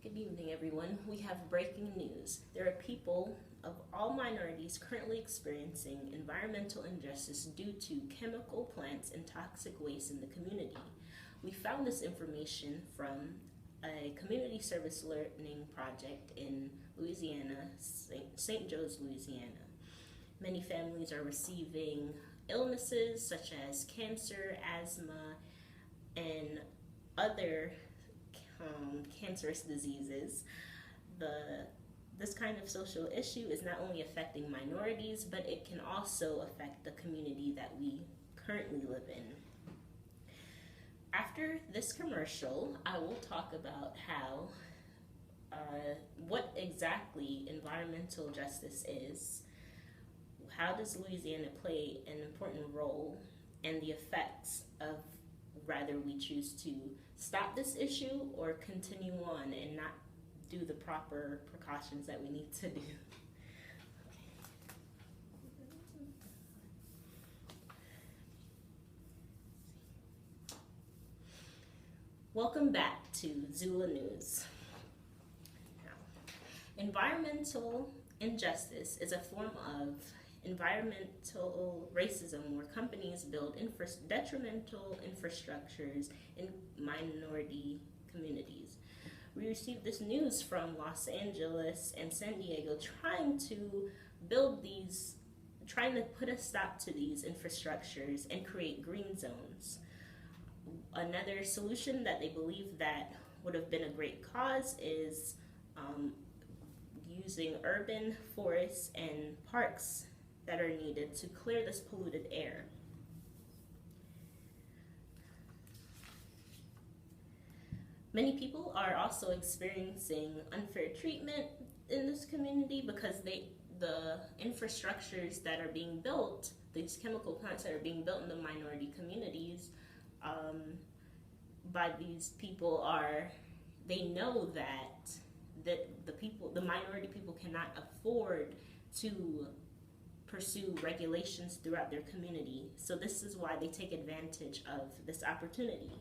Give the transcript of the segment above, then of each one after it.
Good evening, everyone. We have breaking news. There are people of all minorities currently experiencing environmental injustice due to chemical plants and toxic waste in the community. We found this information from a community service learning project in Louisiana, St. Joe's, Louisiana. Many families are receiving illnesses such as cancer, asthma, and other cancerous diseases. This kind of social issue is not only affecting minorities, but it can also affect the community that we currently live in. After this commercial, I will talk about what exactly environmental justice is, how does Louisiana play an important role, and the effects of whether we choose to stop this issue or continue on and not do the proper precautions that we need to do. Welcome back to XulaNews. Environmental injustice is a form of environmental racism where companies build detrimental infrastructures in minority communities. We received this news from Los Angeles and San Diego trying to put a stop to these infrastructures and create green zones. Another solution that they believe that would have been a great cause is using urban forests and parks that are needed to clear this polluted air. Many people are also experiencing unfair treatment in this community because the infrastructures that are being built, these chemical plants that are being built in the minority communities by these people they know that the minority people cannot afford to pursue regulations throughout their community. So this is why they take advantage of this opportunity.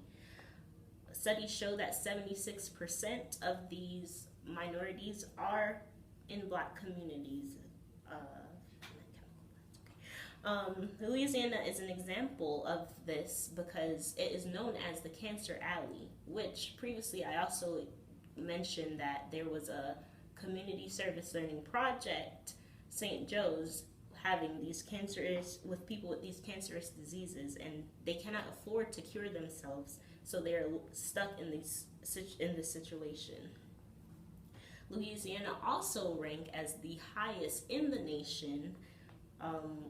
Studies show that 76% of these minorities are in Black communities. Louisiana is an example of this because it is known as the Cancer Alley, which previously I also mentioned that there was a community service learning project, St. Joe's, having people with these cancerous diseases, and they cannot afford to cure themselves, so they are stuck in this situation. Louisiana also ranked as the highest in the nation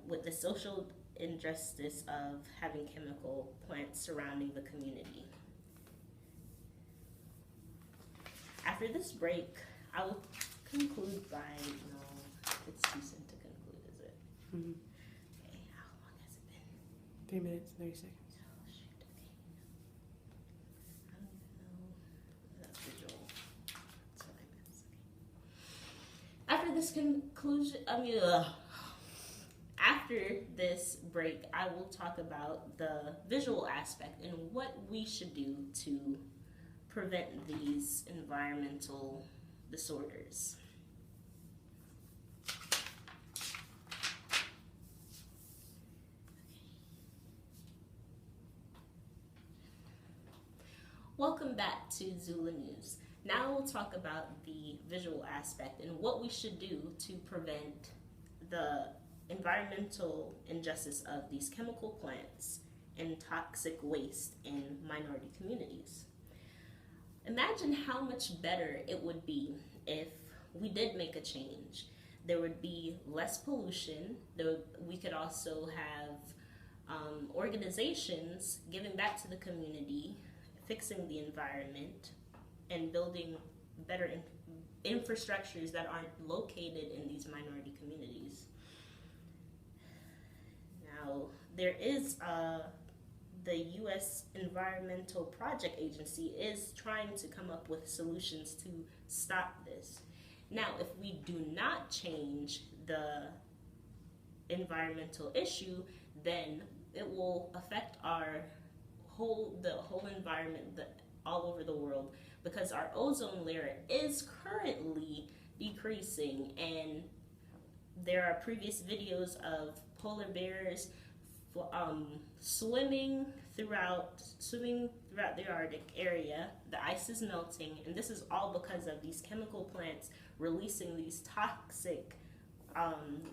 with the social injustice of having chemical plants surrounding the community. After this break, I will conclude by, it's too soon to conclude, is it? Mm-hmm. Okay, how long has it been? 3 minutes, 30 seconds. Oh, shoot, okay. I don't even know. That's visual. That's what I missed. Okay. After this after this break, I will talk about the visual aspect and what we should do to prevent these environmental disorders. Welcome back to XulaNews. Now we'll talk about the visual aspect and what we should do to prevent the environmental injustice of these chemical plants and toxic waste in minority communities. Imagine how much better it would be if we did make a change. There would be less pollution. We could also have organizations giving back to the community, fixing the environment, and building better infrastructures that aren't located in these minority communities. Now, there is the U.S. Environmental Project Agency is trying to come up with solutions to stop this. Now, if we do not change the environmental issue, then it will affect the whole environment all over the world, because our ozone layer is currently decreasing, and there are previous videos of polar bears swimming throughout the Arctic area. The ice is melting, and this is all because of these chemical plants releasing these toxic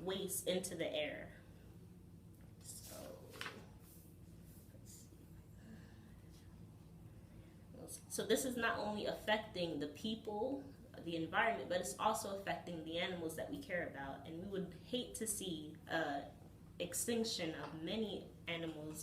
waste into the air. So, let's see. So this is not only affecting the people, the environment, but it's also affecting the animals that we care about, and we would hate to see extinction of many animals